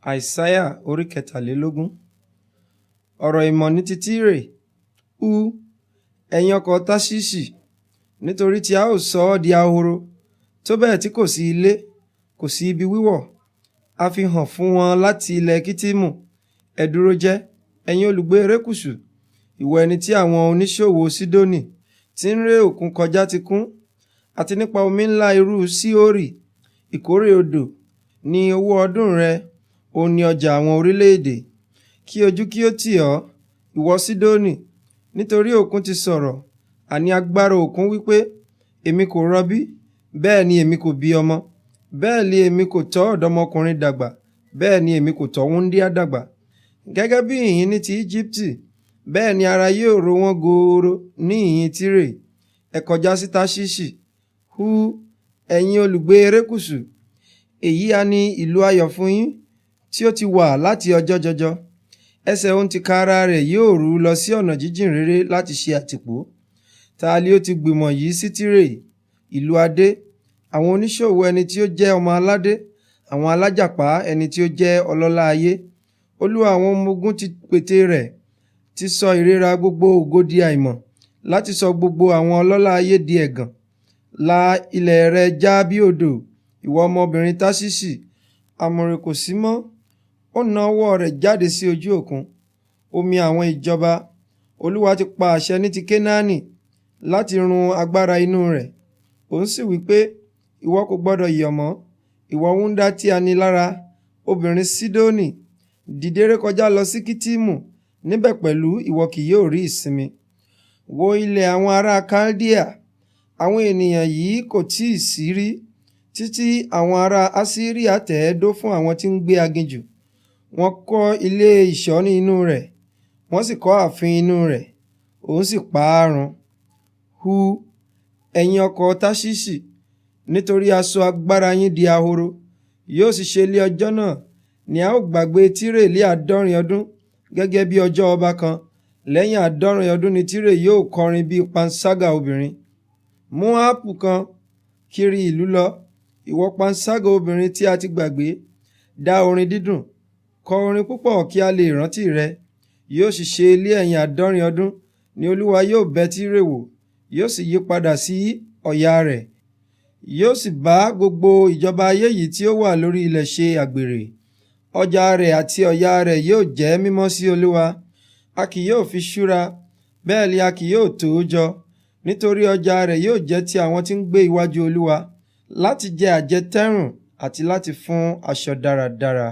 Isaia orí 23. Ọ̀rọ̀ ìmọ̀ ní ti Tírè. Ẹ̀yin ọkọ̀ Táṣíṣì, nítorí tí a ó sọ ọ́ di ahoro, tó bẹ́ẹ̀ tí kò sí ilé, kò sí ibi wíwọ̀. A fi hàn fún wọn láti ilẹ̀ Kíttímù. Ẹ dúró jẹ́, ẹ̀yin olùgbé erékùṣù, ìwọ ẹni tí àwọn oníṣòwò Sídónì tí ń ré òkun kọjá ti kún, àti nípa omi ńlá irú Síórì. Ìkórè odò ní owó ọdún rẹ, òun ni ọjà àwọn orílẹ̀-èdè. Kí ojú kí ó tì ọ́, ìwọ Sídónì, nítorí òkun ti sọ̀rọ̀, àní agbára òkun wípé, èmi kò rọbí, bẹ́ẹ̀ ni èmi kò bí ọmọ, bẹ́ẹ̀ ni èmi kò tọ́ ọ̀dọ́mọkùnrin dàgbà, bẹ́ẹ̀ ni èmi kò tọ́ wúńdíá dàgbà. Gẹ́gẹ́ bí ìyìn ní ti Íjíbítì, bẹ́ẹ̀ ni ara yóò ro wọ́n gooro ní ìyìn Tírè. Ẹ kọjá sí Táṣíṣì, ẹ̀yin olùgbé erékùṣù, èyí ha ni ìlú ayọ̀ fún yín, tí ó ti wà láti ọjọ́ jọjọ. Ẹsẹ̀ òun tìkára rẹ̀ yóò rú lọ sí ọ̀nà jíjìn réré láti ṣe àtìpó. Ta li ó ti gbìmọ̀ yìí sí Tírè, ìlú adé, àwọn oníṣòwò ẹni tí ó jẹ́ ọmọ aládé, àwọn alájàpá ẹni tí ó jẹ́ ọlọ́lá ayé. Olúwa àwọn ọmọ ogun ti pète rẹ̀, ti sọ ìríra gbogbo ògo di àìmọ̀, láti sọ gbogbo àwọn ọlọ́lá ayé di ẹ̀gàn. La ilẹ̀ rẹ já bí odò, ìwọ ọmọbìnrin Táṣíṣì, àmùrè kò sí mọ́. Ó na ọwọ́ rẹ̀ jáde sí ojú òkun, omi àwọn ìjọba. Olúwa ti pa àṣẹ ní ti Kénáánì láti run agbára inú rẹ̀. Òun sì wí pé, ìwọ kò gbọdọ̀ yọ̀ mọ́, ìwọ wúńdá tí a ní lára, obìnrin Sídónì. Dìde rékọjá lọ sí Kíttímù, níbẹ̀ pẹ̀lú ìwọ kì yóò rí ìsinmi. Wo ilẹ̀ àwọn ará Kaldea, àwọn ènìyàn yìí kò tíì sí rí, títí àwọn ará Asiria tẹ̀ ẹ́ dó fún àwọn tí ń gbé aginjù. Wọ́n kọ́ ilé ìṣọ́ ní inú rẹ̀, wọ́n sì kọ́ ààfin inú rẹ̀, òun sì pa á run. Ẹ̀yin ọkọ̀ Táṣíṣì, nítorí a sọ agbára yín di ahoro. Yóò sì ṣe lé ọjọ́ náà, ni a ó gbàgbé Tírè lé 70 ọdún, gẹ́gẹ́ bí ọjọ́ ọba kan. Lẹ́yìn 70 ọdún ni Tírè yóò kọrin bí panṣágà obìnrin. Mú áàpù kan kiri ìlú lọ, ìwọ panṣágà obìnrin tí a ti gbàgbé. Dá orin dídùn, kọ orin púpọ̀ kí a lè rántí rẹ. Yóò sì ṣe lé ẹ̀yìn 70 ọdún ni Olúwa yóò bẹ̀ Tírè wò, yóò sì yí padà sí ọ̀yà rẹ̀. Yóò sì bá gbogbo ìjọba ayé yìí tí ó wà lórí ilẹ̀ ṣe àgbèrè. Ọjà rẹ̀ àti ọ̀yà rẹ̀ yóò jẹ́ mímọ́ sí Olúwa. A kì yóò fi ṣúra, bẹ́ẹ̀ ni a kì yóò tò ó jọ, nítorí ọjà rẹ̀ yóò jẹ́ ti àwọn tí ń gbé iwájú Olúwa, láti jẹ àjẹtẹ́rùn àti láti fún aṣọ dáradára.